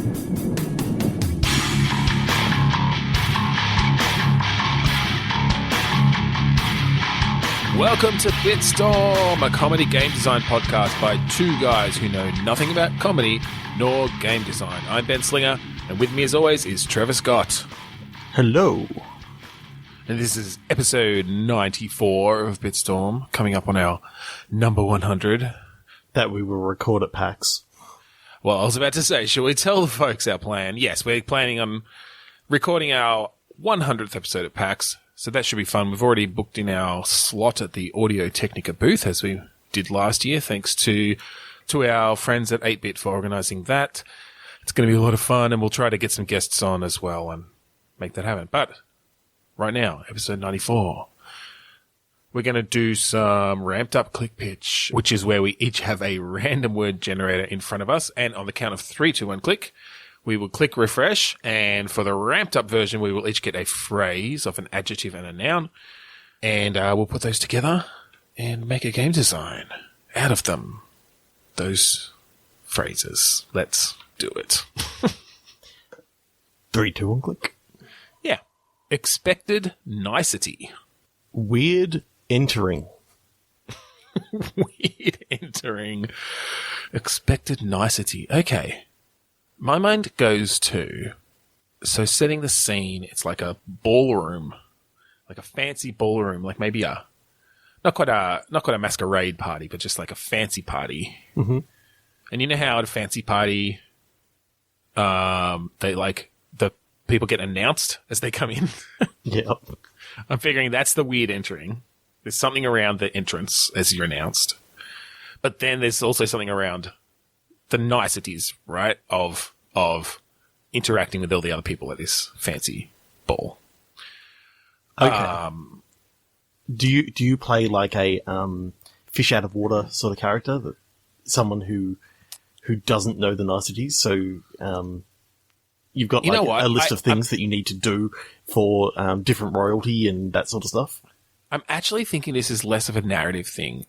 Welcome to Bitstorm, a comedy game design podcast by two guys who know nothing about comedy nor game design. I'm Ben Slinger, and with me as always is Trevor Scott. Hello. And this is episode 94 of Bitstorm, coming up on our number 100. That we will record at PAX. Well, I was about to say, shall we tell the folks our plan? Yes, we're planning on recording our 100th episode at PAX, so that should be fun. We've already booked in our slot at the Audio Technica booth, as we did last year, thanks to our friends at 8-Bit for organising that. It's going to be a lot of fun, and we'll try to get some guests on as well and make that happen. But right now, episode 94, we're going to do some ramped up click pitch, which is where we each have a random word generator in front of us, and on the count of 3, 2, 1, click, we will click refresh, and for the ramped up version, we will each get a phrase of an adjective and a noun, and we'll put those together and make a game design out of them. Those phrases. Let's do it. 3, 2, 1, click. Yeah. Expected nicety. Weird entering. Weird entering. Expected nicety. Okay. My mind goes to, so setting the scene, it's like a ballroom, like a fancy ballroom, like maybe not quite a masquerade party, but just like a fancy party. Mm-hmm. And you know how at a fancy party, they like, the people get announced as they come in? Yep. I'm figuring that's the weird entering. There's something around the entrance as you're announced. But then there's also something around the niceties, right, of interacting with all the other people at this fancy ball. Okay. Do you play like a fish out of water sort of character, that someone who doesn't know the niceties? So you've got like a list of things that you need to do for different royalty and that sort of stuff. I'm actually thinking this is less of a narrative thing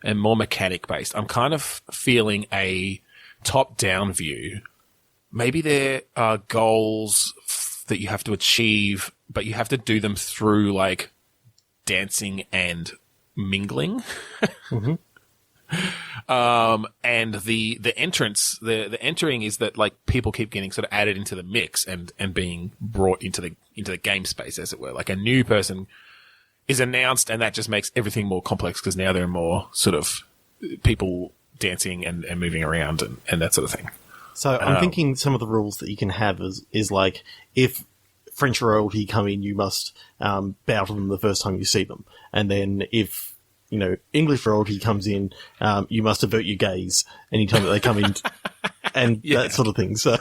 and more mechanic based. I'm kind of feeling a top-down view. Maybe there are goals that you have to achieve, but you have to do them through like dancing and mingling. Mm-hmm. And the entrance, the entering is that like people keep getting sort of added into the mix and being brought into the game space, as it were. Like a new person is announced, and that just makes everything more complex because now there are more sort of people dancing and moving around and that sort of thing. So I'm thinking some of the rules that you can have is like, if French royalty come in, you must bow to them the first time you see them. And then if, English royalty comes in, you must avert your gaze anytime that they come in and that sort of thing. So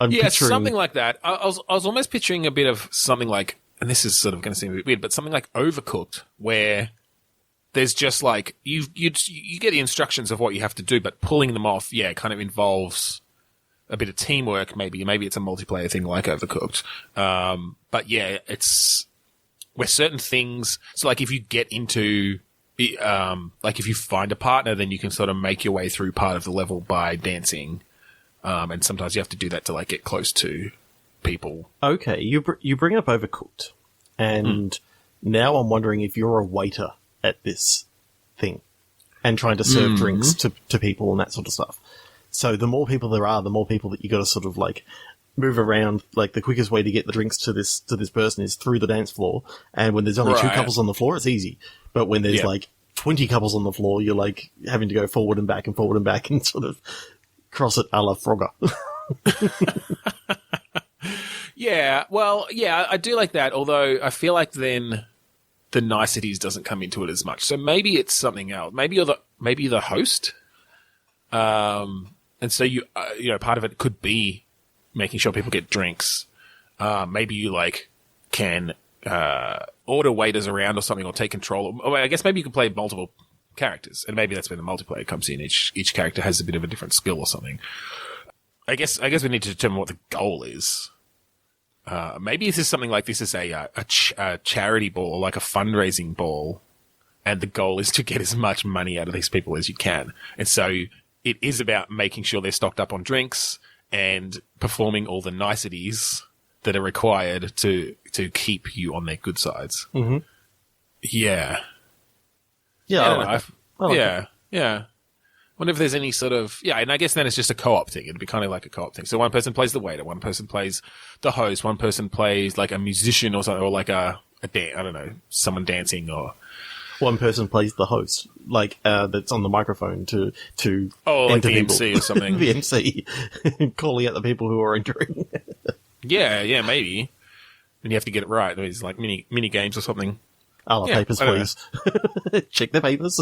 I'm picturing something like that. I was almost picturing a bit of something like, and this is sort of going to seem a bit weird, but something like Overcooked, where there's just like, you get the instructions of what you have to do, but pulling them off, kind of involves a bit of teamwork, maybe. Maybe it's a multiplayer thing like Overcooked. But yeah, it's where certain things, so like if you get into, like if you find a partner, then you can sort of make your way through part of the level by dancing. And sometimes you have to do that to like get close to people. Okay, you bring up Overcooked, and now I'm wondering if you're a waiter at this thing and trying to serve drinks to people and that sort of stuff. So the more people there are, the more people that you got to sort of like move around. Like the quickest way to get the drinks to this person is through the dance floor. And when there's only 2 couples on the floor, it's easy. But when there's like 20 couples on the floor, you're like having to go forward and back and sort of cross it a la Frogger. I do like that. Although I feel like then the niceties doesn't come into it as much. So maybe it's something else. Maybe you're the host. And so you part of it could be making sure people get drinks. Maybe you like can, order waiters around or something, or take control. Or I guess maybe you can play multiple characters, and maybe that's where the multiplayer comes in. Each character has a bit of a different skill or something. I guess we need to determine what the goal is. Maybe this is something like this is a charity ball, or like a fundraising ball, and the goal is to get as much money out of these people as you can. And so it is about making sure they're stocked up on drinks and performing all the niceties that are required to keep you on their good sides. Mm-hmm. Yeah. Yeah, I I don't like know. it. Yeah. Yeah. Wonder if there's any sort of... Yeah, and I guess then it's just a co-op thing. It'd be kind of like a co-op thing. So one person plays the waiter, one person plays the host, one person plays like a musician or something, or like I don't know, someone dancing or... One person plays the host, like that's on the microphone to like the people. MC or something. The MC calling out the people who are entering. Yeah, maybe. And you have to get it right. There's like mini games or something. Papers, please. Check the papers.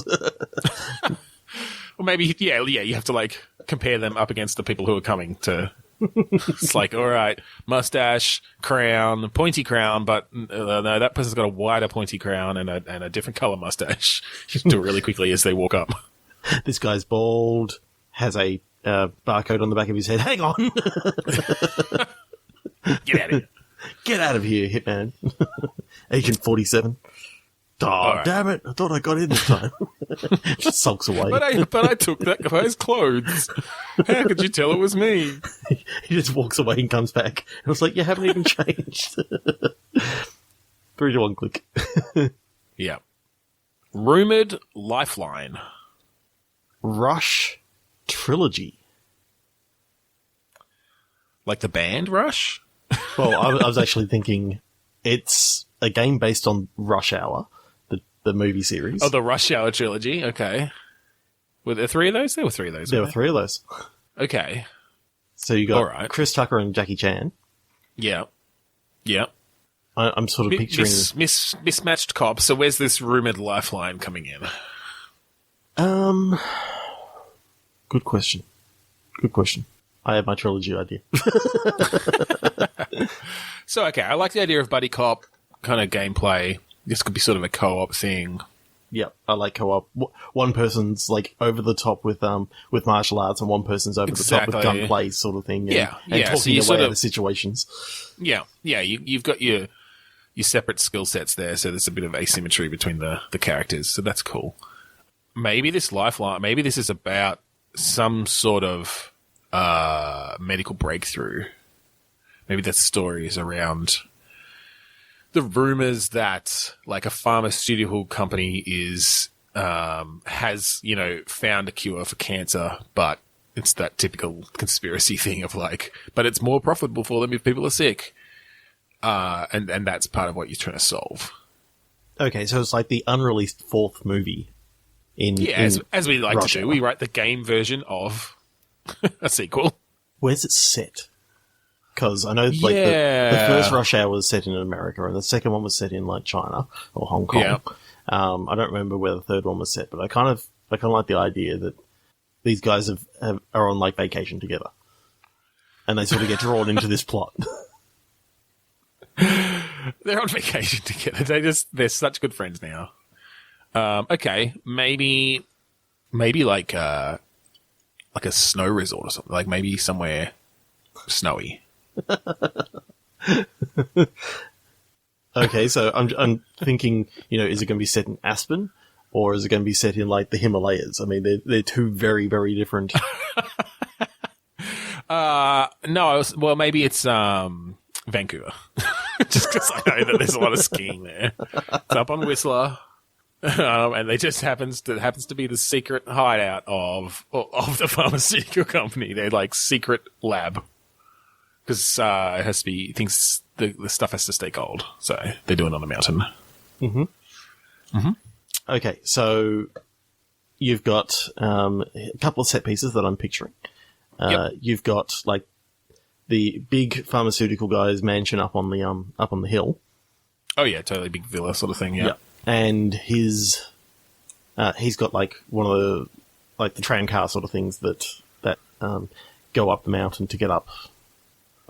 Or maybe, you have to like compare them up against the people who are coming to. It's like, all right, mustache, crown, pointy crown, but no, that person's got a wider pointy crown and a different color mustache. Just do it really quickly as they walk up. This guy's bald, has a barcode on the back of his head. Hang on. Get out of here. Get out of here, Hitman. Agent 47. Oh, right. Damn it. I thought I got in this time. Just sulks away. But I took that guy's clothes. How could you tell it was me? He just walks away and comes back. And I was like, you haven't even changed. 3 to 1 click. Yeah. Rumored Lifeline. Rush Trilogy. Like the band Rush? Well, I was actually thinking it's a game based on Rush Hour, the movie series. Oh, the Rush Hour trilogy. Okay. Were there 3 of those? There were 3 of those. There were 3 of those. Okay. So you got All right. Chris Tucker and Jackie Chan. Yeah. Yeah. I'm sort of picturing... Mismatched cops. So where's this rumored lifeline coming in? Good question. I have my trilogy idea. So, okay, I like the idea of buddy cop kind of gameplay. This could be sort of a co-op thing. Yeah, I like co-op. One person's like over the top with martial arts, and one person's over the top with gunplay, sort of thing. And talking so their way out of situations. Yeah. You've got your separate skill sets there, so there's a bit of asymmetry between the characters. So that's cool. Maybe this lifeline. Maybe this is about some sort of medical breakthrough. Maybe that story is around the rumors that like a pharmaceutical company has found a cure for cancer, but it's that typical conspiracy thing of like, but it's more profitable for them if people are sick, and that's part of what you're trying to solve. Okay, so it's like the unreleased 4th movie. As we like to do, we write the game version of a sequel. Where's it set? Because I know like the first Rush Hour was set in America, and the second one was set in like China or Hong Kong. Yeah. I don't remember where the third one was set, but I kind of like the idea that these guys are on like vacation together, and they sort of get drawn into this plot. They're on vacation together. They're such good friends now. Okay, maybe like a snow resort or something. Like maybe somewhere snowy. Okay, so I'm thinking, is it going to be set in Aspen, or is it going to be set in like the Himalayas? I mean, they're 2 very, very different. No. Well, maybe it's Vancouver, just because I know that there's a lot of skiing there. It's up on Whistler. And they just happens to be the secret hideout of the pharmaceutical company. They're like secret lab. Because it has to be, things, the stuff has to stay cold. So they do it on a mountain. Mm-hmm. Mm-hmm. Okay, so you've got a couple of set pieces that I'm picturing. Yep. You've got like the big pharmaceutical guy's mansion up on the hill. Oh yeah, totally big villa sort of thing. Yeah, and he's got like one of the tram car sort of things that go up the mountain to get up.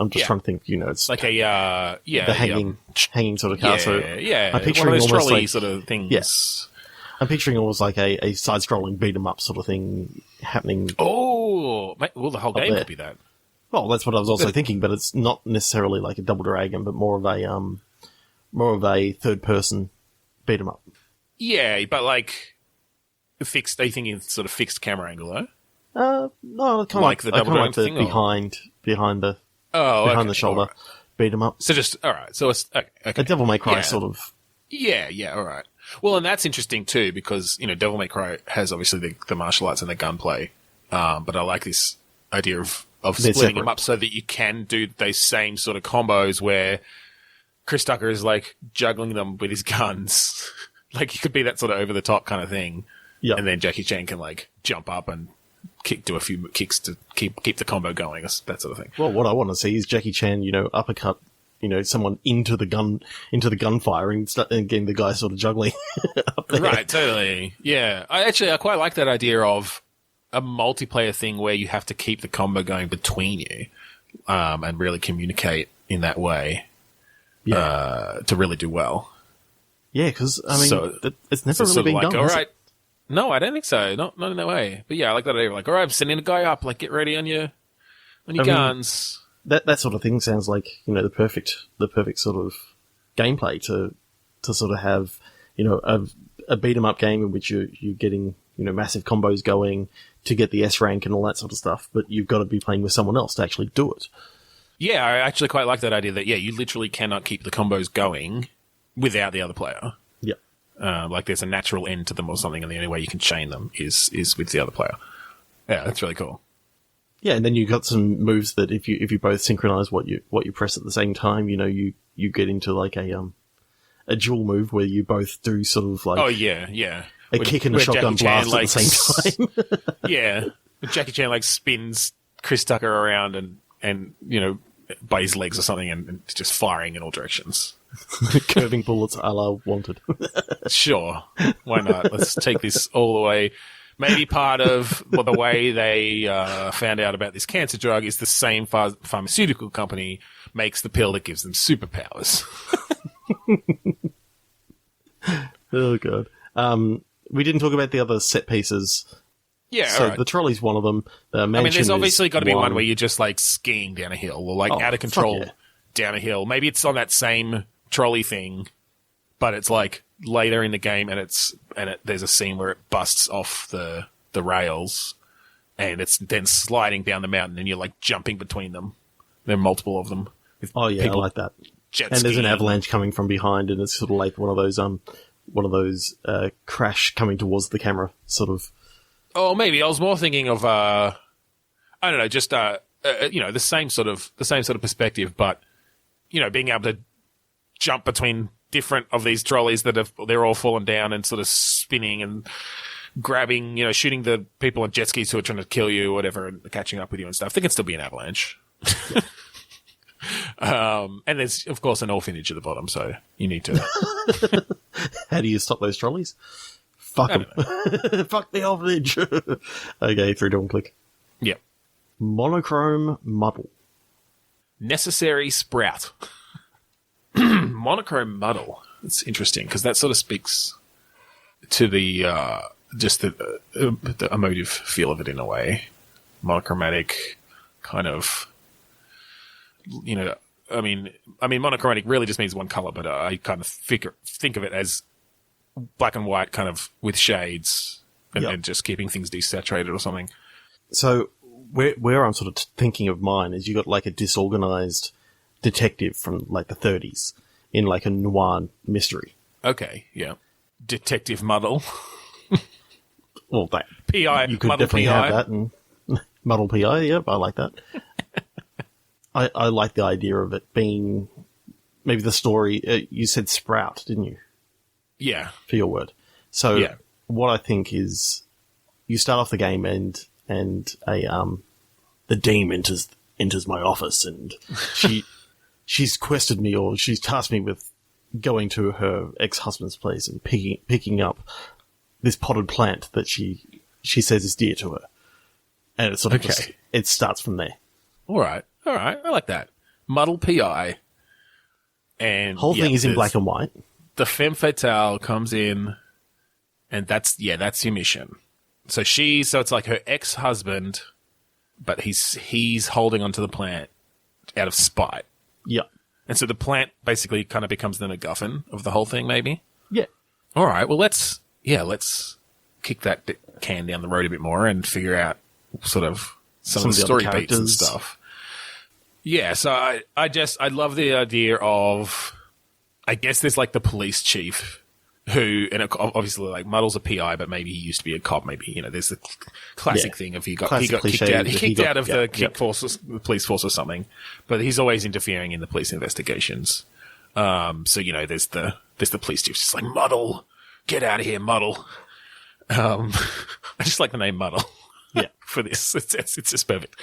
I'm just trying to think, it's like a hanging sort of car. I'm picturing one of those trolley sort of things. Yes, I'm picturing almost like a side-scrolling beat 'em up sort of thing happening. Oh, well, the whole game could be that. Well, that's what I was also thinking, but it's not necessarily like a Double Dragon, but more of a third-person beat 'em up. Yeah, but like fixed. Are you thinking sort of fixed camera angle, though? No, I kind of Like the double like the thing, or- behind the okay, shoulder alright. beat 'em up. So just, alright, so it's, okay. A Devil May Cry Yeah. sort of. Yeah, alright. Well, and that's interesting too, because, Devil May Cry has obviously the martial arts and the gunplay, but I like this idea of They're splitting separate. them up so that you can do those same sort of combos where Chris Tucker is like juggling them with his guns. Like, it could be that sort of over the top kind of thing. Yeah. And then Jackie Chan can like jump up and do a few kicks to keep the combo going, that sort of thing. Well, what I want to see is Jackie Chan, uppercut, someone into the gunfire and getting the guy sort of juggling up there. Right, totally. Yeah. I quite like that idea of a multiplayer thing where you have to keep the combo going between you, and really communicate in that way, to really do well. Yeah, because, I mean, So- it's never really Sort of been like, done. all has it? right. No, I don't think so. Not in that way. But yeah, I like that idea. Like, all right, I'm sending a guy up. Like, get ready on your guns. That sort of thing sounds like, the perfect sort of gameplay to sort of have, a beat 'em up game in which you're getting, massive combos going to get the S rank and all that sort of stuff, but you've got to be playing with someone else to actually do it. Yeah, I actually quite like that idea that, you literally cannot keep the combos going without the other player. Yeah. Like there's a natural end to them or something, and the only way you can chain them is with the other player. Yeah, that's really cool. Yeah, and then you've got some moves that if you both synchronize what you press at the same time, you get into like a dual move where you both do sort of like Oh yeah. a kick and a where shotgun Jackie Chan, blast at the same time. Yeah, when Jackie Chan like spins Chris Tucker around and by his legs or something, and just firing in all directions. Curving bullets a la Wanted. Sure, why not? Let's take this all the way. Maybe part of the way they found out about this cancer drug is the same pharmaceutical company makes the pill that gives them superpowers. Oh god. We didn't talk about the other set pieces. Yeah, So all right. the trolley's one of them. The mansion I mean, there's is obviously got to be one where you're just like skiing down a hill or like Oh, out of fuck control yeah. down a hill. Maybe it's on that same trolley thing, but it's like later in the game and there's a scene where it busts off the rails and it's then sliding down the mountain and you're like jumping between them. There are multiple of them. With Oh yeah, people I like that. jet And there's an skiing. avalanche coming from behind, and it's sort of like one of those crash coming towards the camera sort of. Oh, maybe I was more thinking of I don't know, just the same sort of perspective, but being able to jump between different of these trolleys they're all fallen down and sort of spinning and grabbing, shooting the people on jet skis who are trying to kill you or whatever and catching up with you and stuff. There can still be an avalanche. And there's of course an orphanage at the bottom, so you need to. How do you stop those trolleys? Fuck I them. don't Fuck the orphanage. Okay, 3, 2, 1, click. Yeah. Monochrome Muddle. Necessary sprout. Monochrome muddle. It's interesting because that sort of speaks to the just the emotive feel of it in a way. Monochromatic kind of, I mean, monochromatic really just means one color, but I kind of think of it as black and white, kind of with shades, and, Yep. and just keeping things desaturated or something. So where I'm sort of thinking of mine is you got like a disorganized detective from like the 30s in like a noir mystery. Okay, yeah. Detective Muddle. Well, that P.I. you could Muddle definitely P.I. have that. And Muddle P.I. Yep, I like that. I like the idea of it being maybe the story. You said sprout, didn't you? Yeah. For your word. So Yeah. what I think is you start off the game and the dame enters my office and she's quested me, or she's tasked me with going to her ex-husband's place and picking up this potted plant that she says is dear to her. And it sort of just, it starts from there. All right. I like that. Muddle P.I. And Whole thing is in black and white. The femme fatale comes in, and that's your mission. So it's like her ex-husband, but he's holding onto the plant out of spite. Yeah. And so the plant basically kind of becomes the MacGuffin of the whole thing, maybe? Yeah. All right. Well, let's kick that can down the road a bit more and figure out sort of some Some of the of the other story beats and characters. stuff. Yeah, so I love the idea of, I guess there's like the police chief who, and obviously like Muddle's a PI, but maybe he used to be a cop. Maybe, you know, there's the classic thing of he got Classic kicked cliche out. that He he kicked got- out of yeah, the police force or something. But he's always interfering in the police investigations. So you know, there's the police chief just like, Muddle, get out of here, Muddle. I just like the name Muddle. Yeah. For this, it's just perfect.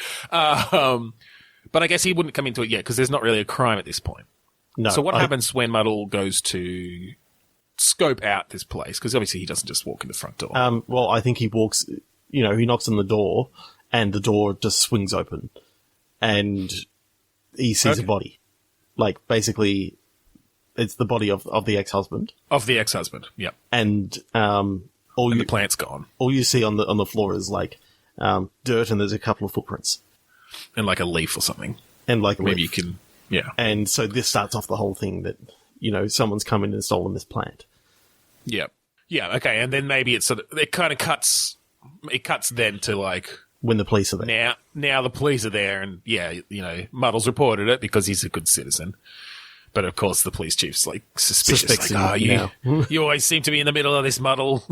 But I guess he wouldn't come into it yet because there's not really a crime at this point. No. So what happens when Muddle goes to scope out this place? Because obviously he doesn't just walk in the front door. Well, I think he walks, you know, he knocks on the door and the door just swings open and he sees a body. Like, basically, it's the body of the ex-husband. Of the ex-husband, yep. And, The plant's gone. all you see on the floor is like, dirt and there's a couple of footprints. And like a leaf or something. And like a Maybe leaf. you can, yeah. And so this starts off the whole thing that, you know, someone's come in and stolen this plant. Yep. Yeah, okay. And then maybe it kind of cuts then to like, When the police are there. now the police are there and yeah, you know, Muddle's reported it because he's a good citizen. But of course the police chief's like suspicious. Suspects Like, him now. you always seem to be in the middle of this Muddle.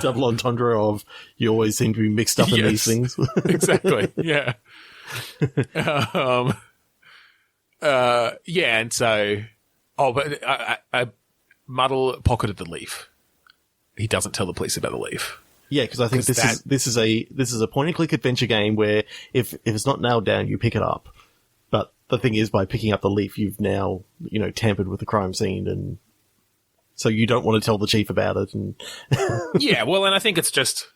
Double entendre of you always seem to be mixed up in these things. Exactly. Yeah. Yeah, and so, but I Muddle pocketed the leaf. He doesn't tell the police about the leaf. Yeah, because I think this is a point and click adventure game where if it's not nailed down, you pick it up. But the thing is, by picking up the leaf, you've now, you know, tampered with the crime scene, and so you don't want to tell the chief about it. And Yeah, well, and I think it's just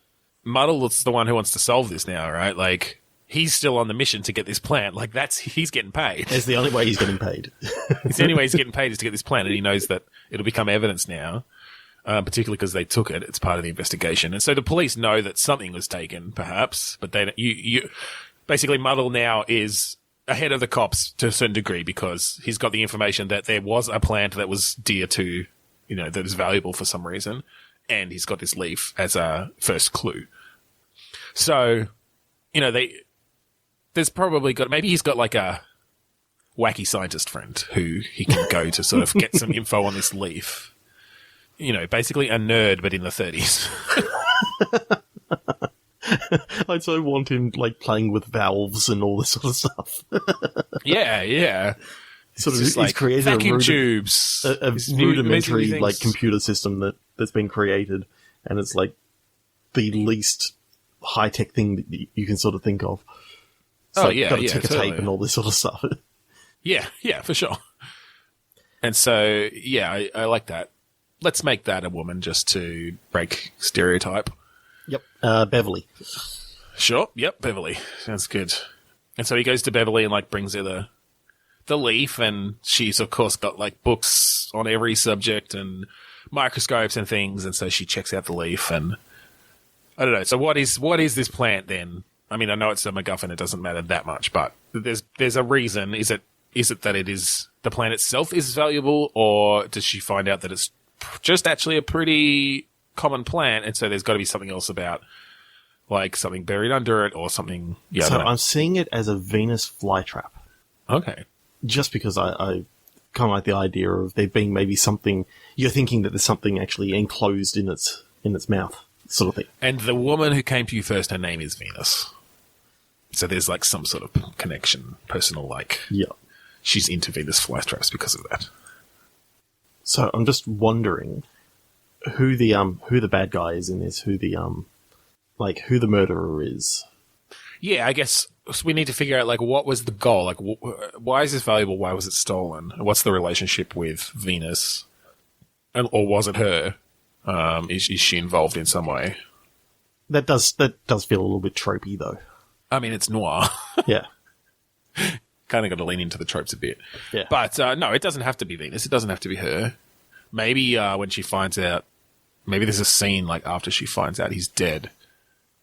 Muddle's the one who wants to solve this now, right? Like, he's still on the mission to get this plant. Like, he's getting paid. it's the only way he's getting paid. It's the only way he's getting paid is to get this plant, and he knows that it'll become evidence now. Particularly because they took it. It's part of the investigation. And so the police know that something was taken, perhaps, but you basically Muddle now is ahead of the cops to a certain degree because he's got the information that there was a plant that was dear to, you know, that is valuable for some reason. And he's got this leaf as a first clue. So, you know, there's probably maybe he's got like a wacky scientist friend who he can go to sort of get some info on this leaf. You know, basically a nerd, but in the 30s. I so want him like playing with valves and all this sort of stuff. Yeah. Sort of, Just he's like created vacuum tubes. a These rudimentary amazing like things. computer system that's been created, and it's like the least high tech thing that you can sort of think of. It's Oh, like, yeah, got a yeah, ticker totally. tape and all this sort of stuff. Yeah, for sure. And so, yeah, I like that. Let's make that a woman just to break stereotype. Yep. Beverly. Sure. Yep. Beverly. Sounds good. And so he goes to Beverly and like brings her the leaf, and she's of course got like books on every subject and microscopes and things. And so she checks out the leaf, and I don't know. So what is this plant then? I mean, I know it's a MacGuffin. It doesn't matter that much, but there's a reason. Is it that it is the plant itself is valuable, or does she find out that it's just actually a pretty common plant, and so there's got to be something else about, like something buried under it or something. Yeah, So I'm seeing it as a Venus flytrap. okay. Just because I kind of like the idea of there being maybe something, you're thinking that there's something actually enclosed in its mouth, sort of thing. And the woman who came to you first, her name is Venus. So there's like some sort of connection, personal, like Yeah. she's into Venus flytraps because of that. So I'm just wondering who the bad guy is in this, who the murderer is. Yeah, I guess we need to figure out like what was the goal, like why is this valuable? Why was it stolen? And what's the relationship with Venus? Or was it her? Is she involved in some way? That does feel a little bit tropey though. I mean, it's noir. Yeah. Kind of got to lean into the tropes a bit. Yeah. But no, it doesn't have to be Venus. It doesn't have to be her. Maybe when she finds out, maybe there's a scene like after she finds out he's dead,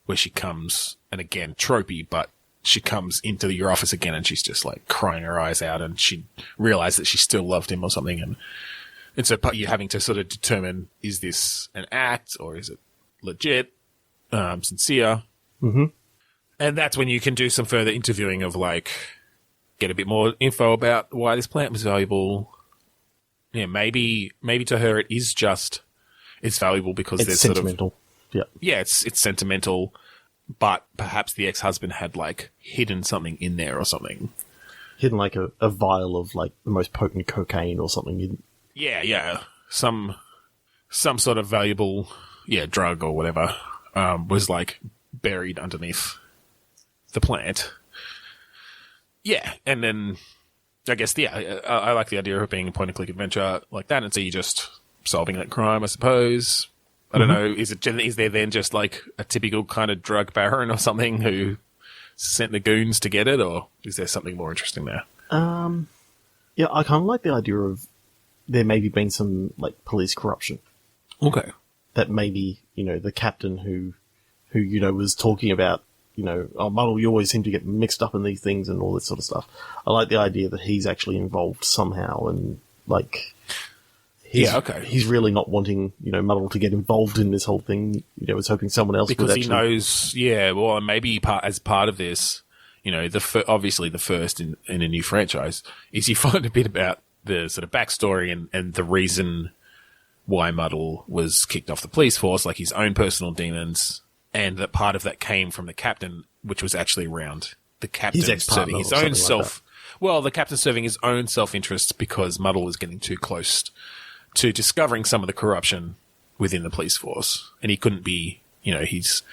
where she comes, and again, tropey, but she comes into your office again and she's just like crying her eyes out, and she realized that she still loved him or something, and And so you're having to sort of determine, is this an act or is it legit, sincere? Mm-hmm. And that's when you can do some further interviewing of like, get a bit more info about why this plant was valuable. Yeah, maybe to her it is just, it's valuable because there's sentimental. Yeah, it's sentimental, but perhaps the ex-husband had like hidden something in there or something. Hidden like a vial of like the most potent cocaine or something. Yeah. Some sort of valuable, drug or whatever, was like buried underneath the plant. Yeah, and then I guess, I like the idea of it being a point-and-click adventure like that, and so you're just solving that crime, I suppose. I don't know, is there then just like a typical kind of drug baron or something who sent the goons to get it, or is there something more interesting there? Yeah, I kind of like the idea of there maybe being some like police corruption. Okay. That maybe, the captain who was talking about, Muddle, you always seem to get mixed up in these things and all this sort of stuff. I like the idea that he's actually involved somehow and like he's really not wanting, Muddle to get involved in this whole thing. Was hoping someone else because would actually... he knows, well, maybe as part of this, obviously the first in a new franchise is you find a bit about the sort of backstory and the reason why Muddle was kicked off the police force, like his own personal demons, and that part of that came from the captain, which was actually around the captain serving his own the captain serving his own self-interest because Muddle was getting too close to discovering some of the corruption within the police force. And he couldn't be, he's,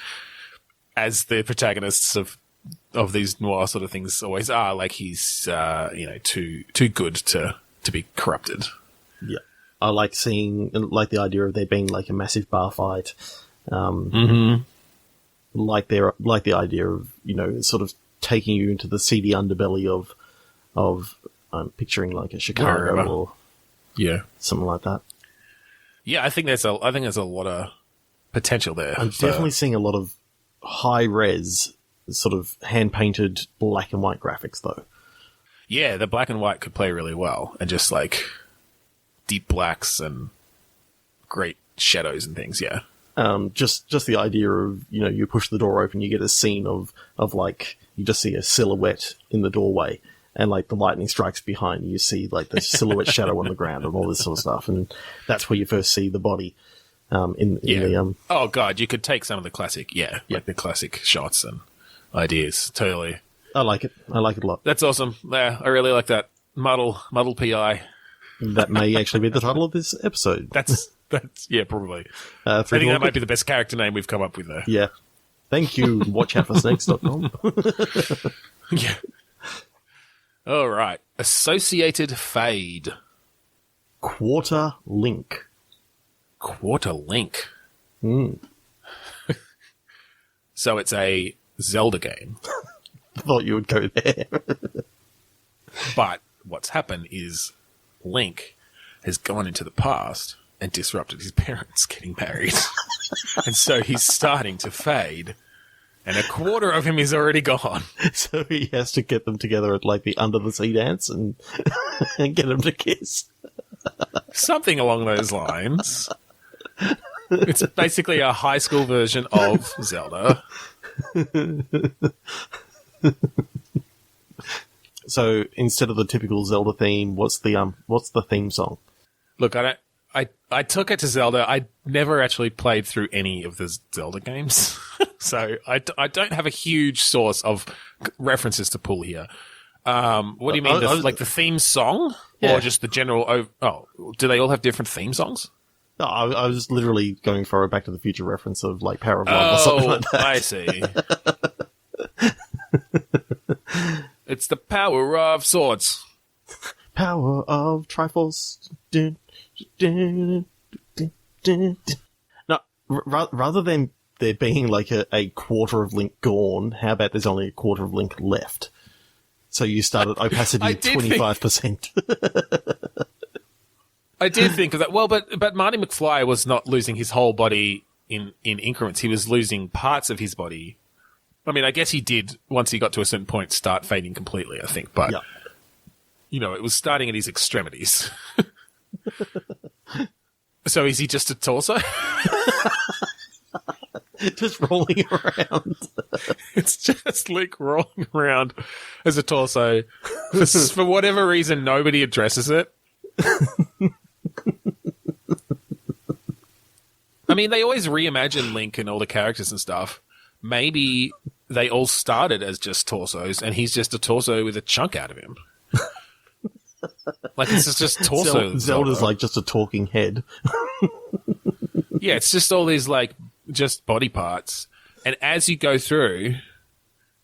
as the protagonists of these noir sort of things always are, like he's, too good to be corrupted. Yeah. I like the idea of there being like a massive bar fight. Like the idea of, sort of taking you into the seedy underbelly of picturing like a Chicago or something like that. Yeah, I think there's a lot of potential there. I'm definitely seeing a lot of high res sort of hand painted black and white graphics though. Yeah, the black and white could play really well, and just like deep blacks and great shadows and things. Yeah. Just the idea of, you push the door open, you get a scene of like, you just see a silhouette in the doorway and like the lightning strikes behind you see like the silhouette shadow on the ground and all this sort of stuff. And that's where you first see the body, the, oh God, you could take some of the classic, like the classic shots and ideas. Totally. I like it. I like it a lot. That's awesome. Yeah, I really like that. Muddle P.I. That may actually be the title of this episode. That's probably. I think that might be the best character name we've come up with there. Yeah. Thank you. WatchOutForSnakes.com. Yeah. All right. Associated Fade. Quarter Link. Quarter Link. Mm. So it's a Zelda game. Thought you would go there. But what's happened is Link has gone into the past and disrupted his parents getting married. And so he's starting to fade. And a quarter of him is already gone. So he has to get them together at like the under the sea dance and get them to kiss. Something along those lines. It's basically a high school version of Zelda. So instead of the typical Zelda theme, what's the theme song? Look, I took it to Zelda. I never actually played through any of the Zelda games. So I don't have a huge source of references to pull here. What do you mean? Like the theme song? Yeah. Or just the general... Oh, do they all have different theme songs? No, I was literally going for a Back to the Future reference of like Power of Love or something like that. I see. It's the power of swords. Power of Triforce. No, rather than there being like a quarter of Link gone, how about there's only a quarter of Link left? So you start at opacity 25%. I did think of that. Well, but Marty McFly was not losing his whole body in increments. He was losing parts of his body. I mean, I guess he did, once he got to a certain point, start fading completely, I think. But, yeah. You know, it was starting at his extremities. So is he just a torso? Just rolling around. It's just Link rolling around as a torso. For whatever reason, nobody addresses it. I mean, they always reimagine Link and all the characters and stuff. Maybe they all started as just torsos, and he's just a torso with a chunk out of him. Like, it's just torso. Zelda's like just a talking head. Yeah, it's just all these, like, just body parts. And as you go through,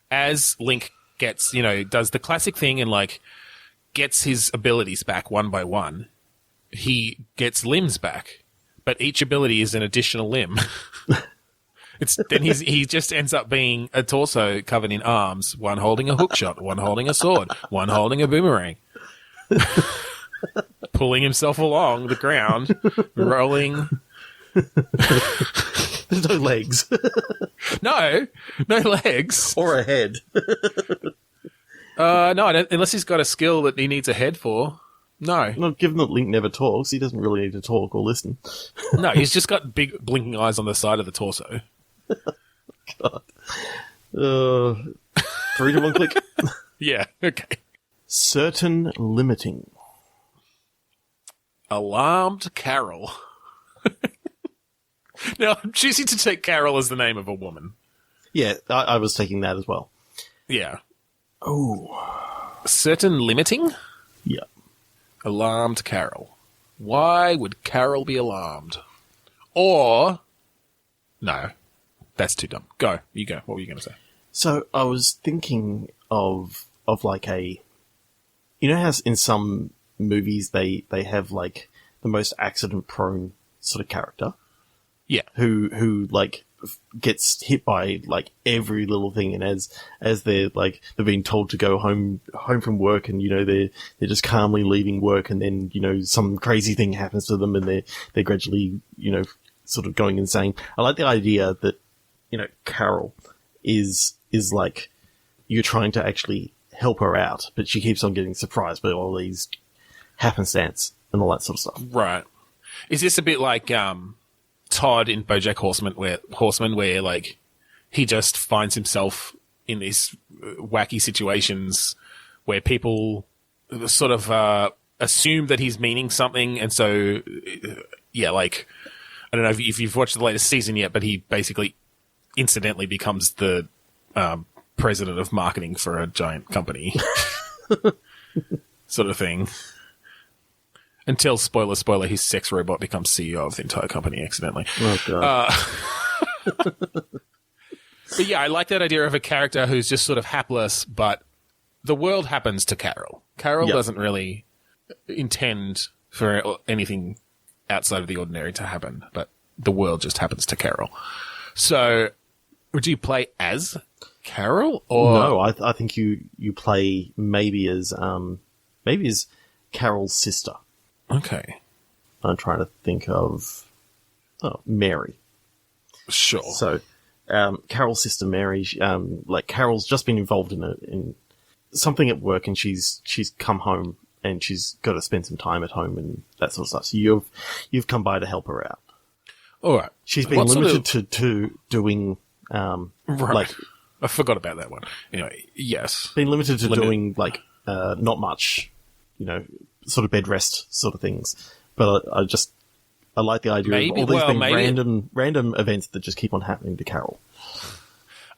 as Link gets, does the classic thing and, like, gets his abilities back one by one, he gets limbs back. But each ability is an additional limb. He just ends up being a torso covered in arms, one holding a hookshot, one holding a sword, one holding a boomerang. Pulling himself along the ground, rolling. There's no legs. No legs. Or a head. No, I don't, unless he's got a skill that he needs a head for. No. Not given that Link never talks, he doesn't really need to talk or listen. No, he's just got big blinking eyes on the side of the torso. God. 3 to 1 click. Yeah, okay. Certain limiting. Alarmed Carol. Now, I'm choosing to take Carol as the name of a woman. Yeah, I was taking that as well. Yeah. Oh. Certain limiting? Yeah. Alarmed Carol. Why would Carol be alarmed? Or... No. That's too dumb. Go. You go. What were you going to say? So, I was thinking of like a... You know how in some movies they have, like, the most accident-prone sort of character? Yeah. Who like, gets hit by, like, every little thing, and as they're, like, they're being told to go home from work, and, they're just calmly leaving work, and then, some crazy thing happens to them, and they're gradually, sort of going insane. I like the idea that, Carol is like, you're trying to actually help her out, but she keeps on getting surprised by all these happenstance and all that sort of stuff. Right. Is this a bit like Todd in BoJack Horseman, where like he just finds himself in these wacky situations where people sort of assume that he's meaning something, and so yeah, like I don't know if you've watched the latest season yet, but he basically incidentally becomes the president of marketing for a giant company, sort of thing. Until, spoiler, his sex robot becomes CEO of the entire company accidentally. Oh, God. But yeah, I like that idea of a character who's just sort of hapless, but the world happens to Carol. Carol doesn't really intend for anything outside of the ordinary to happen, but the world just happens to Carol. So, would you play as Carol? Or no, I think you play maybe as Carol's sister. Okay. I'm trying to think of Mary. Sure. So, Carol's sister Mary, like Carol's just been involved in something at work, and she's come home and she's got to spend some time at home and that sort of stuff. So you've come by to help her out. All right. She's been limited to doing right. like I forgot about that one. Anyway, yes. Been limited to doing like not much, sort of bed rest sort of things. But I like the idea of all these things, random events that just keep on happening to Carol.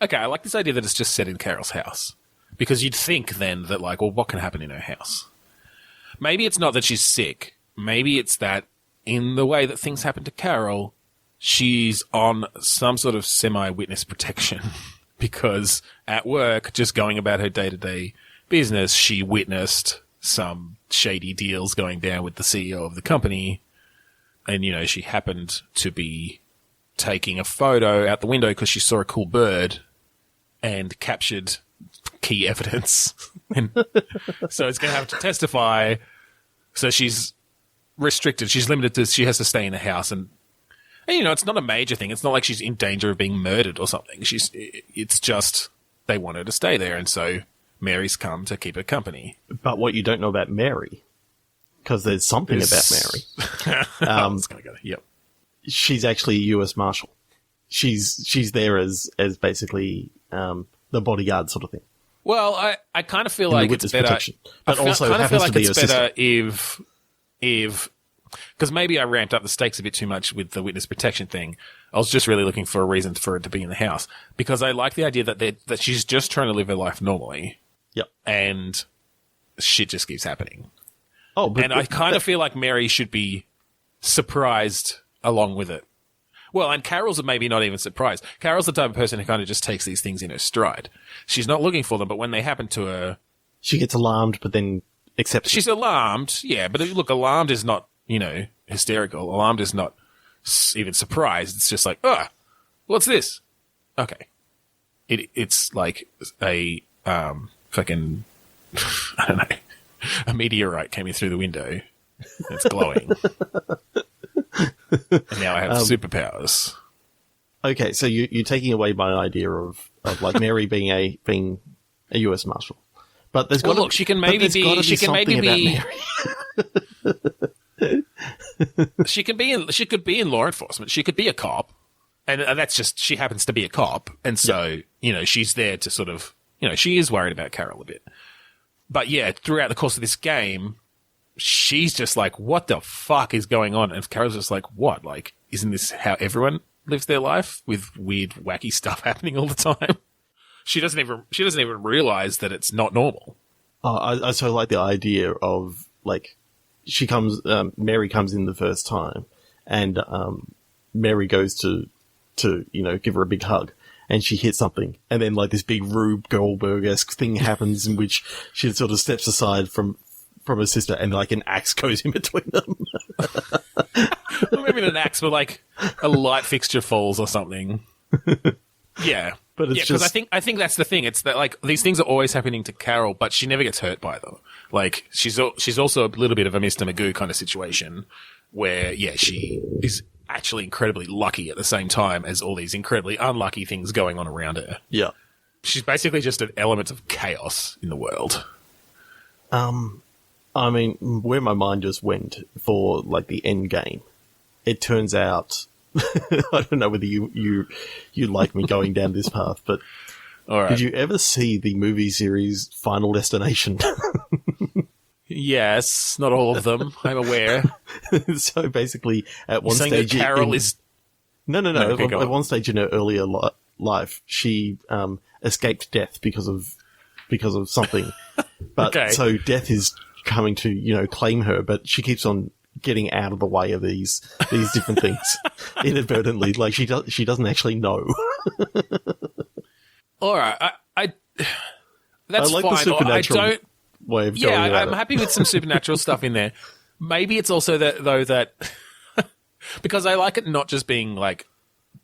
Okay, I like this idea that it's just set in Carol's house. Because you'd think then that, like, well, what can happen in her house? Maybe it's not that she's sick. Maybe it's that in the way that things happen to Carol, she's on some sort of semi-witness protection. Because at work, just going about her day-to-day business, she witnessed some shady deals going down with the CEO of the company. And, she happened to be taking a photo out the window because she saw a cool bird and captured key evidence. And so it's going to have to testify. So she's restricted. She's limited to, she has to stay in the house. And it's not a major thing. It's not like she's in danger of being murdered or something. It's just they want her to stay there. And so Mary's come to keep her company. But what you don't know about Mary because there's something about Mary. It's gonna go. Yep. She's actually a US Marshal. She's there as basically the bodyguard sort of thing. Well, I kind of feel like it's better, protection, but also kind of feel happens like to be it's her better sister. if because maybe I ramped up the stakes a bit too much with the witness protection thing. I was just really looking for a reason for it to be in the house because I like the idea that she's just trying to live her life normally. Yep. And shit just keeps happening. Oh, but, and I kind of feel like Mary should be surprised along with it. Well, and Carol's maybe not even surprised. Carol's the type of person who kind of just takes these things in her stride. She's not looking for them, but when they happen to her... She gets alarmed, but then accepts She's alarmed, yeah, but look, alarmed is not, hysterical. Alarmed is not even surprised. It's just like, what's this? Okay. It's like a fucking, I don't know, a meteorite came in through the window. It's glowing. And now I have superpowers. Okay, so you're taking away my idea of like Mary being a US Marshal. But there's got look, she can maybe be she can maybe be she could be in law enforcement. She could be a cop. And that's just she happens to be a cop. And so, she's there to sort of, she is worried about Carol a bit. But yeah, throughout the course of this game, she's just like, what the fuck is going on? And Carol's just like, what? Like, isn't this how everyone lives their life with weird, wacky stuff happening all the time? She doesn't even realize that it's not normal. I so like the idea of like, Mary comes in the first time and, Mary goes to, give her a big hug. And she hits something, and then like this big Rube Goldberg-esque thing happens in which she sort of steps aside from her sister, and like an axe goes in between them. Well, maybe not an axe, but like a light fixture falls or something. Yeah, but it's because I think that's the thing. It's that like these things are always happening to Carol, but she never gets hurt by them. Like she's also a little bit of a Mr. Magoo kind of situation where she is actually incredibly lucky at the same time as all these incredibly unlucky things going on around her. Yeah. She's basically just an element of chaos in the world. I mean, where my mind just went for like the end game, it turns out, I don't know whether you like me going down this path, but all right. Did you ever see the movie series Final Destination? Yes, not all of them. I'm aware. So basically, at one You're stage, that Carol is no. Okay, At one stage in her earlier life, she escaped death because of something. But okay. So death is coming to claim her, but she keeps on getting out of the way of these different things inadvertently. Like she doesn't actually know. All right, that's I like fine. the supernatural I don't. Way of going about I'm it. happy with some supernatural stuff in there. Maybe it's also that because I like it not just being like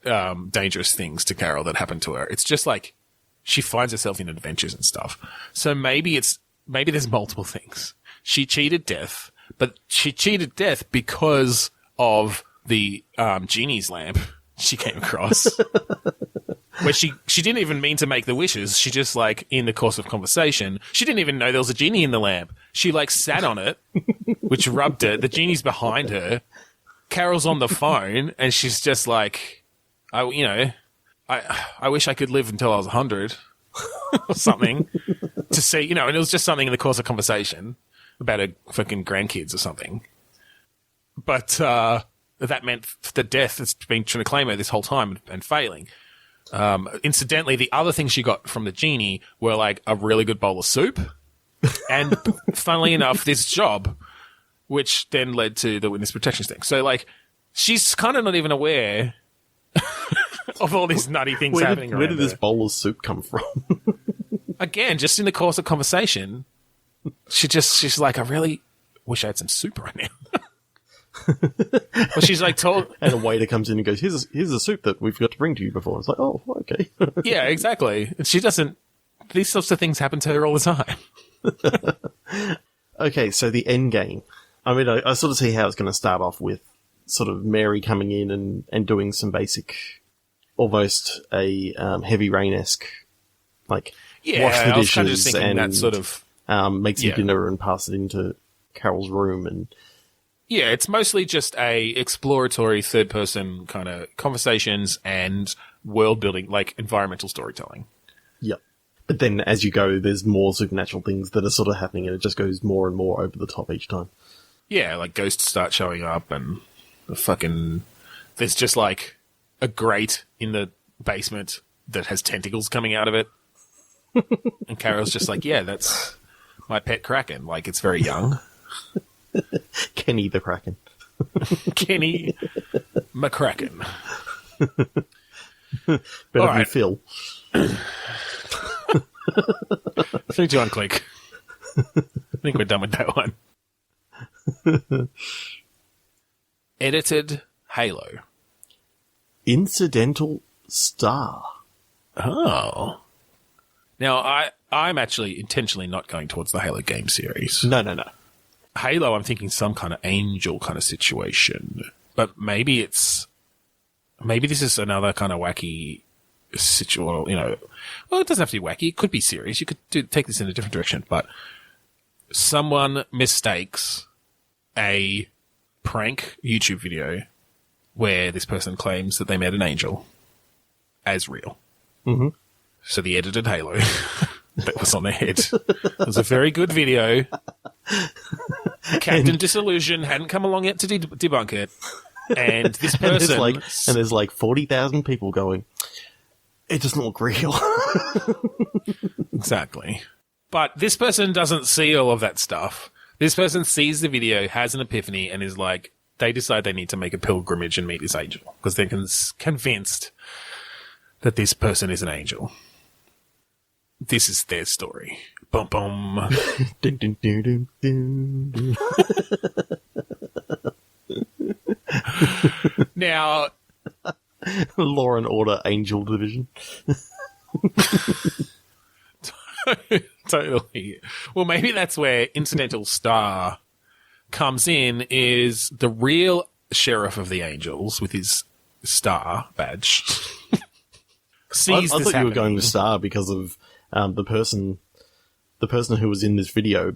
dangerous things to Carol that happen to her. It's just like she finds herself in adventures and stuff. So maybe there's multiple things. She cheated death, but she cheated death because of the genie's lamp she came across. Where she didn't even mean to make the wishes. She just, like, in the course of conversation, she didn't even know there was a genie in the lamp. She, like, sat on it, which rubbed it. The genie's behind her. Carol's on the phone, and she's just like, I wish I could live until I was 100 or something to see, and it was just something in the course of conversation about her fucking grandkids or something. But that meant the death that's been trying to claim her this whole time and failing. Incidentally, the other thing she got from the genie were like a really good bowl of soup and funnily enough, this job, which then led to the witness protection thing. So like, she's kind of not even aware of all these nutty things happening around Where did this her. bowl of soup come from? Again, just in the course of conversation, she's like, I really wish I had some soup right now. Well, she's like told, and a waiter comes in and goes, here's a soup that we've got to bring to you before. It's like, oh, okay. yeah, exactly. And she doesn't, these sorts of things happen to her all the time. Okay, so the end game. I mean, I sort of see how it's going to start off with sort of Mary coming in and doing some basic, almost a Heavy Rain-esque, like, Yeah, wash the I was kind of dishes just thinking and that sort of, make some dinner and pass it into Carol's room, and yeah, it's mostly just a exploratory third-person kind of conversations and world-building, like environmental storytelling. yep. But then as you go, there's more supernatural things that are sort of happening, and it just goes more and more over the top each time. Yeah, like ghosts start showing up, and there's just like a grate in the basement that has tentacles coming out of it. And Carol's just like, yeah, that's my pet kraken. Like, it's very young. Kenny the Kraken. Kenny McCracken. Better than Phil. 3, 2, 1, click. I think we're done with that one. Edited Halo. Incidental star. Oh. Now, I'm actually intentionally not going towards the Halo game series. No. Halo, I'm thinking some kind of angel kind of situation. But maybe this is another kind of wacky situation, you know. Well, it doesn't have to be wacky. It could be serious. You could take this in a different direction. But someone mistakes a prank YouTube video where this person claims that they met an angel as real. Mm-hmm. So the edited Halo that was on their head. It was a very good video. Captain Disillusion hadn't come along yet to debunk it. And this person... and there's like 40,000 people going, it doesn't look real. Exactly. But this person doesn't see all of that stuff. This person sees the video, has an epiphany, and is like, they decide they need to make a pilgrimage and meet this angel. Because they're convinced that this person is an angel. This is their story. Bum bum. Dun, dun, dun, dun, dun, dun. Now, Law and Order Angel Division. Totally. Well, maybe that's where Incidental Star comes in, is the real sheriff of the angels with his star badge. I thought you were going with Star because of the person who was in this video.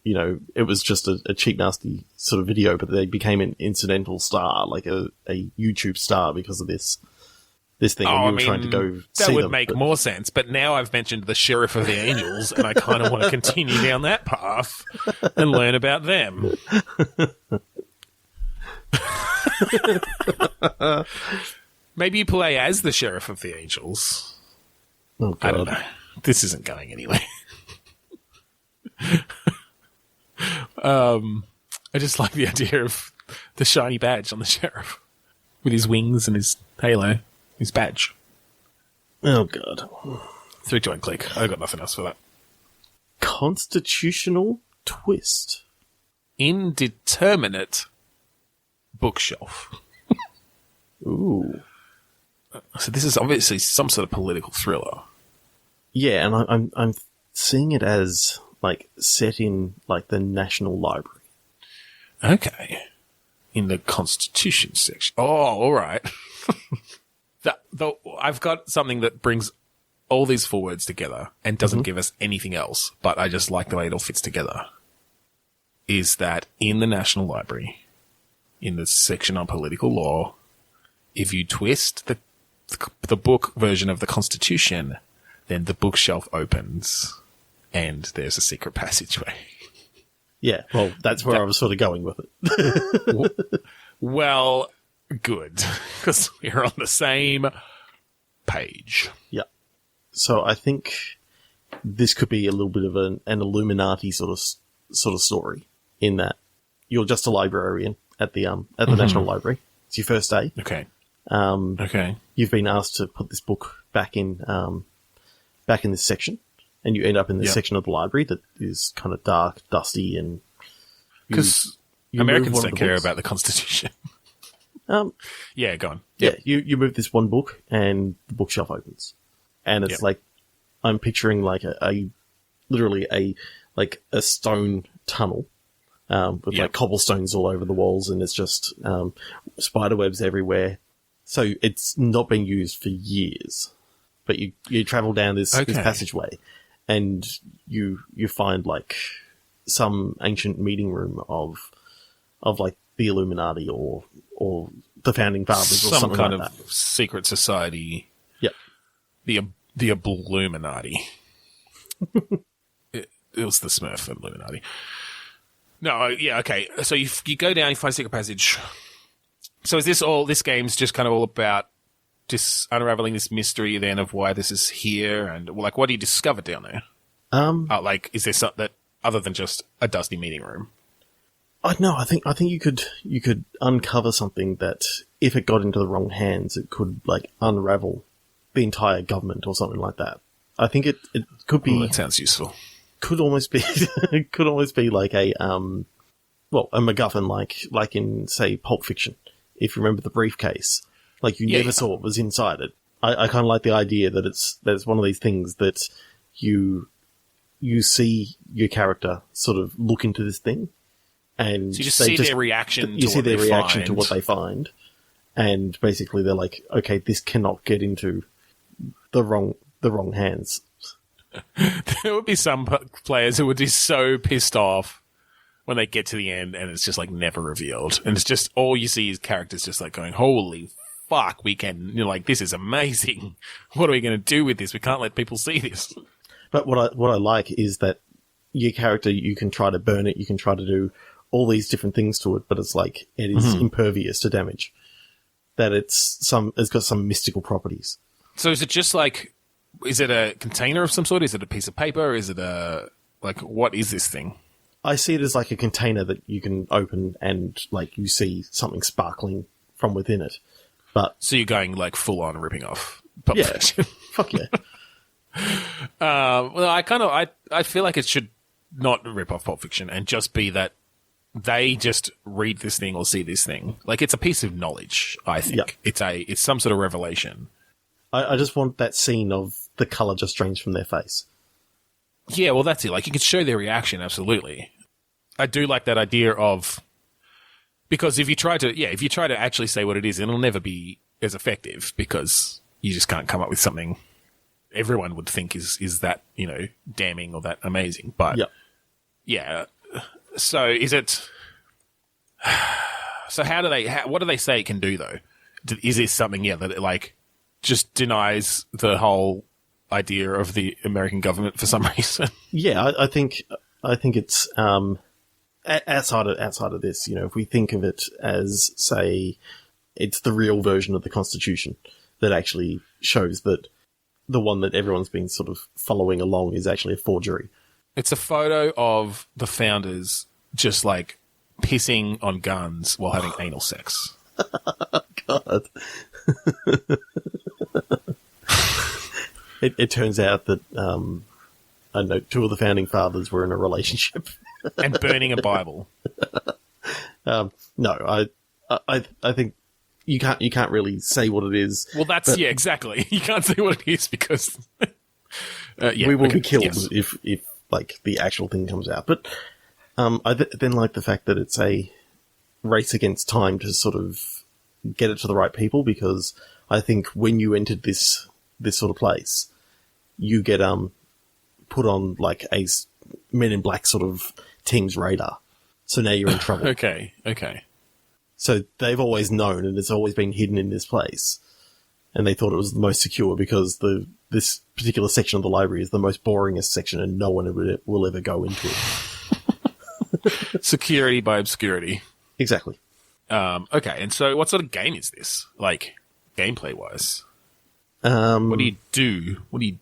You know, it was just a cheap, nasty sort of video, but they became an incidental star, like a YouTube star because of this thing. And you were trying to go see that would them, make more sense. But now I've mentioned the sheriff of the angels, and I kind of want to continue down that path and learn about them. Maybe you play as the sheriff of the angels. Oh, God. I don't know. This isn't going anywhere. I just like the idea of the shiny badge on the sheriff with his wings and his halo, his badge. Oh, God. 3, 2, 1, click. I got nothing else for that. Constitutional twist. Indeterminate bookshelf. Ooh. So this is obviously some sort of political thriller. Yeah, and I'm seeing it as like set in like the National Library. Okay. In the Constitution section. Oh, all right. I've got something that brings all these 4 words together and doesn't give us anything else, but I just like the way it all fits together. Is that in the National Library, in the section on political law, if you twist the book version of the Constitution, then the bookshelf opens and there's a secret passageway. Yeah, well, that's where I was sort of going with it. Well, good, because we're on the same page. Yeah. So I think this could be a little bit of an Illuminati sort of story, in that you're just a librarian at the National Library. It's your first day. Okay. Okay. You've been asked to put this book back in this section, and you end up in this section of the library that is kind of dark, dusty, and because Americans don't care about the Constitution. Yeah, go on. Yep. Yeah, you move this one book, and the bookshelf opens, and it's like I'm picturing like literally a stone tunnel with like cobblestones all over the walls, and it's just spider webs everywhere. So it's not been used for years, but you travel down this passageway, and you find like some ancient meeting room of like the Illuminati or the Founding Fathers or some something kind like of that. secret society. Yep. The Illuminati. it was the Smurf Illuminati. No, yeah, okay. So you go down, you find a secret passage. So is this game's just kind of all about just unraveling this mystery then of why this is here, and like what do you discover down there? Like is there something that other than just a dusty meeting room? I think you could uncover something that if it got into the wrong hands, it could like unravel the entire government or something like that. I think it could be. Oh, that sounds useful. Could almost be it could almost be like a MacGuffin like in say Pulp Fiction. If you remember the briefcase, like you never saw what was inside it. I kind of like the idea that it's one of these things that you see your character sort of look into this thing, and so you just see their reaction. You see their reaction to what they find, and basically they're like, okay, this cannot get into the wrong hands. There would be some players who would be so pissed off when they get to the end and it's just like never revealed. And it's just all you see is characters just like going, holy fuck, you're like, this is amazing. What are we going to do with this? We can't let people see this. But what I like is that your character, you can try to burn it, you can try to do all these different things to it, but it's like, it is impervious to damage. That it's got some mystical properties. So is it just like, is it a container of some sort? Is it a piece of paper? Is it what is this thing? I see it as like a container that you can open and like you see something sparkling from within it. But so you're going like full on ripping off. Yeah, fuck yeah. Well, I feel like it should not rip off Pulp Fiction and just be that they just read this thing or see this thing. Like it's a piece of knowledge. I think it's some sort of revelation. I just want that scene of the color just drains from their face. Yeah, well, that's it. Like, you can show their reaction, absolutely. I do like that idea of... Because if you try to actually say what it is, it'll never be as effective because you just can't come up with something everyone would think is that, damning or that amazing. But, yeah. So, is it... So, what do they say it can do, though? Is this something, that it, like... just denies the whole idea of the American government for some reason. Yeah, I think it's outside of this. If we think of it as, say, it's the real version of the Constitution that actually shows that the one that everyone's been sort of following along is actually a forgery. It's a photo of the founders just like pissing on guns while having anal sex. God. It turns out that I don't know, 2 of the Founding Fathers were in a relationship and burning a Bible. No, I think you can't really say what it is. Well, exactly. You can't say what it is because we will be killed if like the actual thing comes out. But I then like the fact that it's a race against time to sort of get it to the right people, because I think when you entered this sort of place, you get put on like a Men in Black sort of team's radar. So now you're in trouble. Okay. So they've always known, and it's always been hidden in this place. And they thought it was the most secure because this particular section of the library is the most boringest section, and no one will ever go into it. Security by obscurity. Exactly. Okay, and so what sort of game is this? Like, gameplay-wise? What do you do? What do you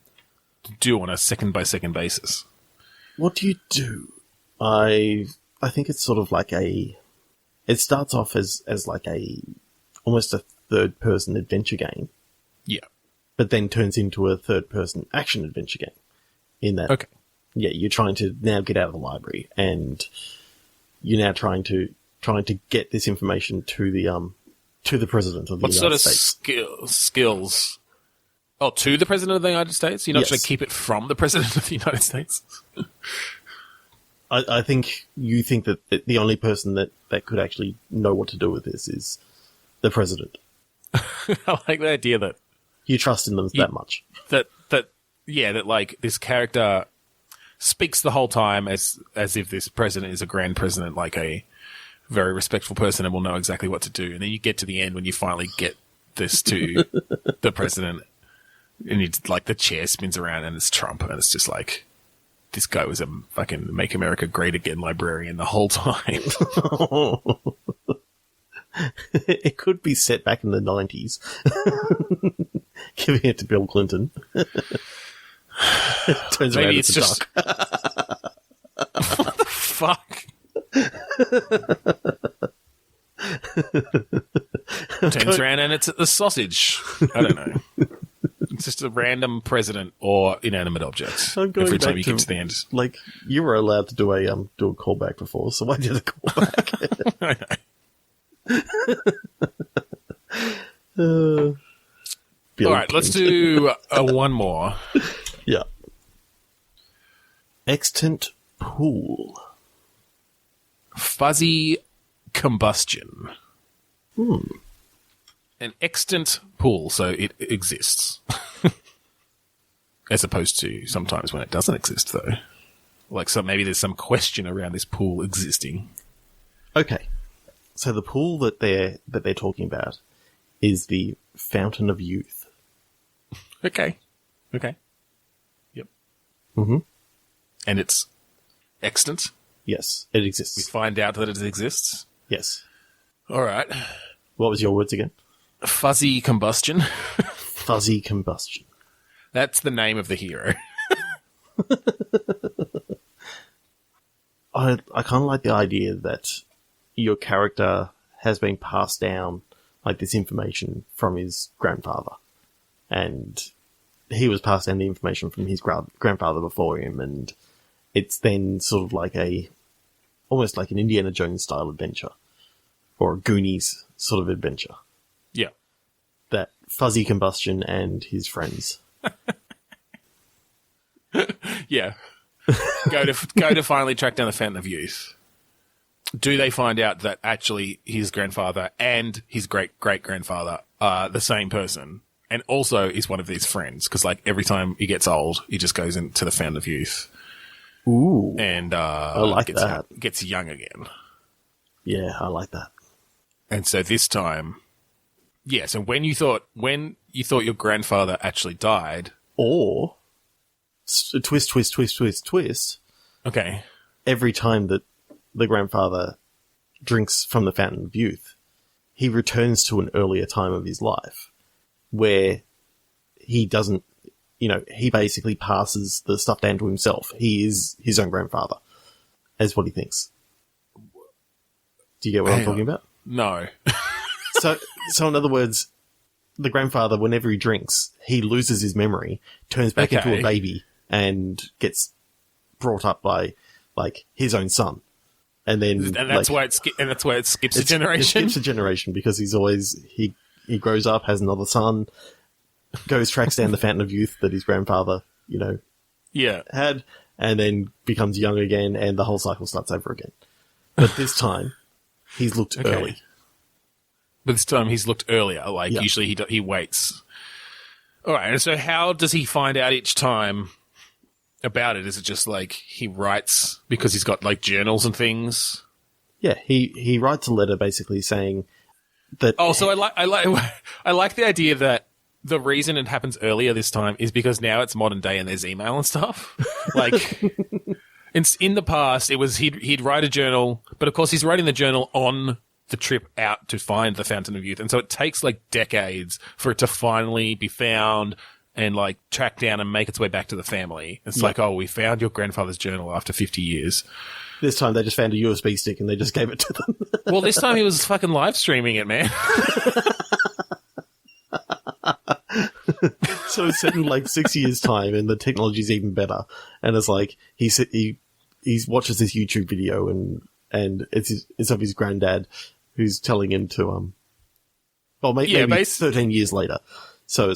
do on a second-by-second basis? What do you do? I think it's sort of like it starts off as like almost a third-person adventure game. Yeah. But then turns into a third-person action-adventure game. In that, okay. Yeah, you're trying to now get out of the library, and you're now trying to get this information to the president of the United States. What sort of skills? Oh, to the president of the United States? You're not trying to keep it from the president of the United States? I think you think that the only person that could actually know what to do with this is the president. I like the idea that you trust in them that much. That like this character. speaks the whole time as if this president is a grand president, like a very respectful person and will know exactly what to do. And then you get to the end when you finally get this to the president, and it's like the chair spins around and it's Trump, and it's just like, this guy was a fucking Make America Great Again librarian the whole time. It could be set back in the 90s. Giving it to Bill Clinton. Turns Maybe around it's just... What the fuck? Turns around and it's the sausage. I don't know. It's just a random president or inanimate object. Every time you get to the end. Like, you were allowed to do a callback before, so I did a callback. I know. All right, let's do one more. Yeah. Extant pool. Fuzzy combustion. An extant pool, so it exists. As opposed to sometimes when it doesn't exist, though. Like, so maybe there's some question around this pool existing. Okay. So the pool that they're talking about is the Fountain of Youth. Okay. Yep. Mm-hmm. And it's extant? Yes, it We exists. find out that it exists? Yes. All right. What was your words again? Fuzzy combustion. Fuzzy combustion. That's the name of the hero. I kind of like the idea that your character has been passed down like this information from his grandfather, and he was passed down the information from his grandfather before him, and it's then sort of like almost like an Indiana Jones style adventure, or a Goonies sort of adventure. Yeah. That Fuzzy Combustion and his friends. Yeah. Go to finally track down the Fountain of Youth. Do they find out that actually his grandfather and his great-great-grandfather are the same person, and also is one of these friends? Because, like, every time he gets old, he just goes into the Fountain of Youth. Ooh. And I like that. Gets young again. Yeah, I like that. And so this time, yes, and when you thought your grandfather actually died... Or, twist. Okay. Every time that the grandfather drinks from the Fountain of Youth, he returns to an earlier time of his life where he doesn't, he basically passes the stuff down to himself. He is his own grandfather, as what he thinks. Do you get what I'm talking about? No. So in other words, the grandfather, whenever he drinks, he loses his memory, turns back into a baby, and gets brought up by, like, his own son. And that's why it skips a generation. It skips a generation because he grows up, has another son, tracks down the Fountain of Youth that his grandfather, had, and then becomes young again, and the whole cycle starts over again. But this time, he's looked early. But this time he's looked earlier. Like, usually he waits. All right, and so how does he find out each time about it? Is it just like he writes because he's got like journals and things? Yeah, he writes a letter basically saying that. Oh, so I like the idea that the reason it happens earlier this time is because now it's modern day and there's email and stuff. Like in the past, it was he'd write a journal, but of course he's writing the journal on the trip out to find the Fountain of Youth, and so it takes like decades for it to finally be found and like track down and make its way back to the family. It's like, oh, we found your grandfather's journal after 50 years. This time they just found a USB stick and they just gave it to them. Well, this time he was fucking live streaming it, man. So it's set in like 6 years' time and the technology's even better. And it's like, he watches this YouTube video and it's of his granddad who's telling him to, maybe 13 years later. So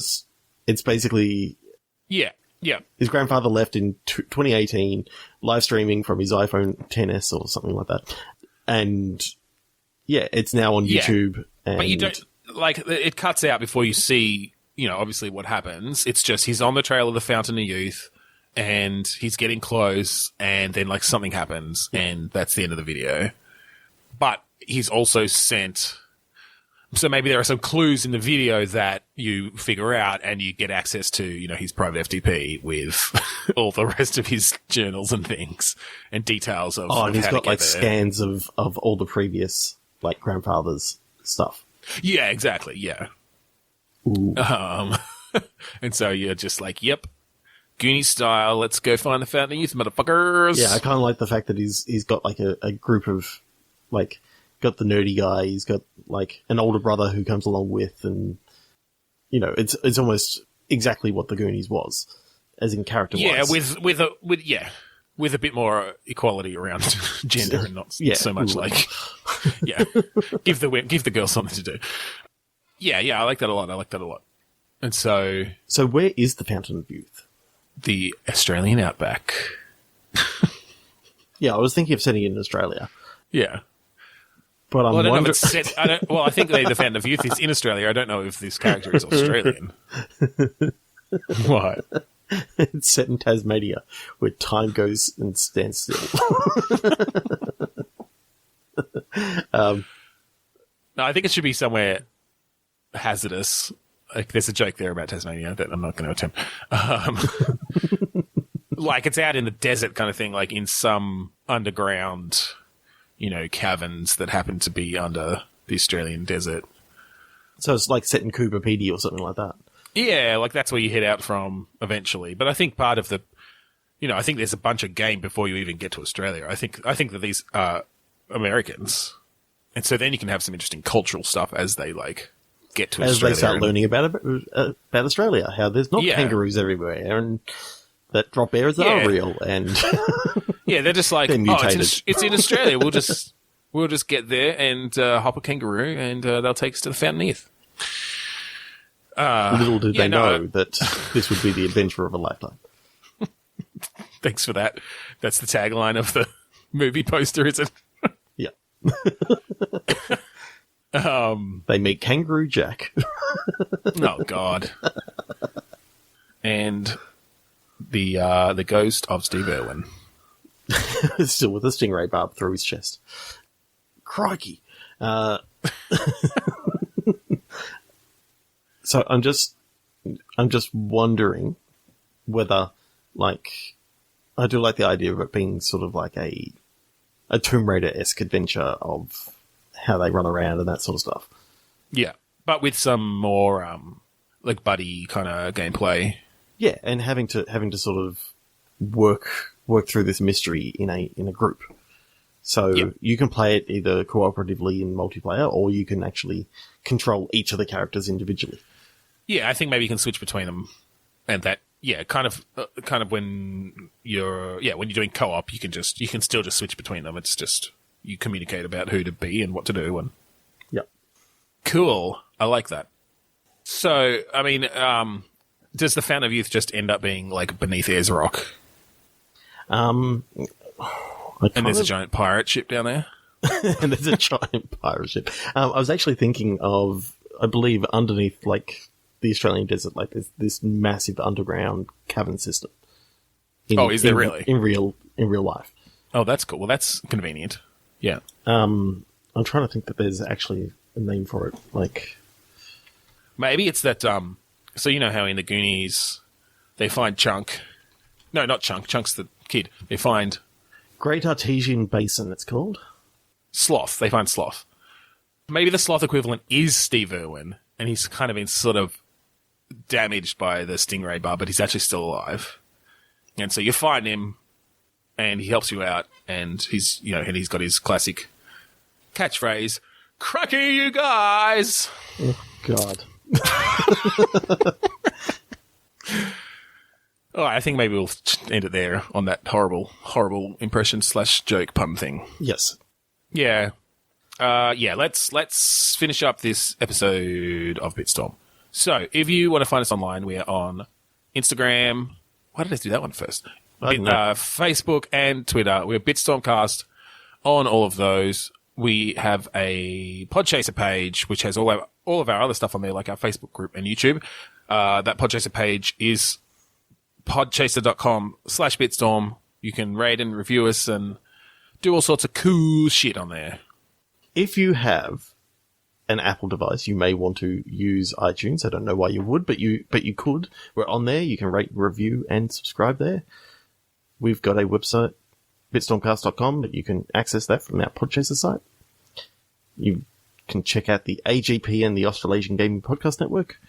it's basically... Yeah. His grandfather left in 2018, live streaming from his iPhone XS or something like that. And yeah, it's now on YouTube. And but you don't, like, it cuts out before you see, obviously what happens. It's just he's on the trail of the Fountain of Youth and he's getting close, and then like something happens, and that's the end of the video. But he's also sent. So maybe there are some clues in the video that you figure out, and you get access to, his private FTP with all the rest of his journals and things and details of. Oh, and he's how got to get like there. scans of all the previous like grandfather's stuff. Yeah, exactly. Yeah. Ooh. And so you're just like, yep, Goonie style. Let's go find the Fountain of Youth, motherfuckers. Yeah, I kind of like the fact that he's got like a group of like. Got the nerdy guy, he's got like an older brother who comes along with, and it's almost exactly what the Goonies was, as in character wise. Yeah, with a bit more equality around gender and not so much like give the girls something to do. Yeah, I like that a lot. And so where is the Fountain of Youth? The Australian outback. Yeah, I was thinking of setting it in Australia. Yeah. But I don't know if it's set. I think the Fountain of Youth is in Australia. I don't know if this character is Australian. What? It's set in Tasmania, where time goes and stands still. No, I think it should be somewhere hazardous. Like, there's a joke there about Tasmania that I'm not going to attempt. Like, it's out in the desert kind of thing, like in some underground, caverns that happen to be under the Australian desert. So it's like set in Cooper Pedy or something like that. Yeah, like that's where you head out from eventually. But I think part of the, I think there's a bunch of game before you even get to Australia. I think that these are Americans. And so then you can have some interesting cultural stuff as they get to Australia. As they start learning about Australia, how there's not kangaroos everywhere, and that drop bears are real, and yeah, they're just like, it's in Australia. We'll just get there and hop a kangaroo, and they'll take us to the Fountain of Youth. Little did they know that this would be the adventure of a lifetime. Thanks for that. That's the tagline of the movie poster, is it? Yeah. They meet Kangaroo Jack. Oh God. And the ghost of Steve Irwin. Still with a stingray barb through his chest. Crikey. So I'm just wondering whether, I do like the idea of it being sort of like a Tomb Raider-esque adventure of how they run around and that sort of stuff. Yeah. But with some more, buddy kind of gameplay. Yeah, and having to sort of work through this mystery in a group. So you can play it either cooperatively in multiplayer, or you can actually control each of the characters individually. Yeah, I think maybe you can switch between them, and that kind of when you're doing co-op, you can still just switch between them. It's just you communicate about who to be and what to do, and cool. I like that. So, I mean, does the Fountain of Youth just end up being beneath Ayers Rock? And there's a giant pirate ship down there? And there's a giant pirate ship. I was actually thinking of, I believe, underneath, the Australian desert, there's this massive underground cavern system. Is there really? In real life. Oh, that's cool. Well, that's convenient. Yeah. I'm trying to think that there's actually a name for it. Maybe it's that, so you know how in the Goonies they find Chunk. No, not Chunk. Chunk's the kid. They find Great Artesian Basin, it's called. Sloth. They find Sloth. Maybe the Sloth equivalent is Steve Irwin, and he's kind of been sort of damaged by the stingray bar, but he's actually still alive. And so you find him, and he helps you out, and he's got his classic catchphrase, "Cracky, you guys!" Oh, God. Oh, I think maybe we'll end it there on that horrible impression / joke pun thing. Yes. Yeah. Let's finish up this episode of Bitstorm. So, if you want to find us online, we're on Instagram. Why did I do that one first? Facebook and Twitter. We're Bitstormcast on all of those. We have a Podchaser page, which has all of our other stuff on there, like our Facebook group and YouTube. That Podchaser page is podchaser.com/bitstorm. You can rate and review us and do all sorts of cool shit on there. If you have an Apple device, you may want to use iTunes. I don't know why you would, but you could. We're on there. You can rate, review, and subscribe there. We've got a website, bitstormcast.com, that you can access that from our Podchaser site. You can check out the AGP and the Australasian Gaming Podcast Network.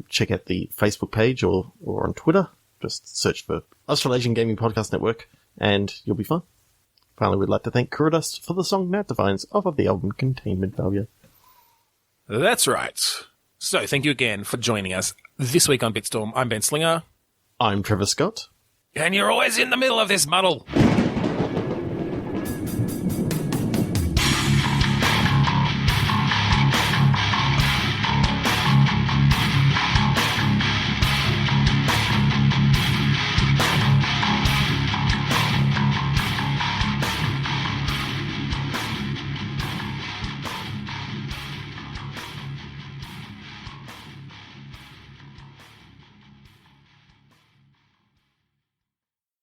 Check out the Facebook page or on Twitter. Just search for Australasian Gaming Podcast Network and you'll be fine. Finally, we'd like to thank Kurodust for the song Matt Defines off of the album Containment Failure. That's right. So, thank you again for joining us this week on Bitstorm. I'm Ben Slinger. I'm Trevor Scott. And you're always in the middle of this muddle.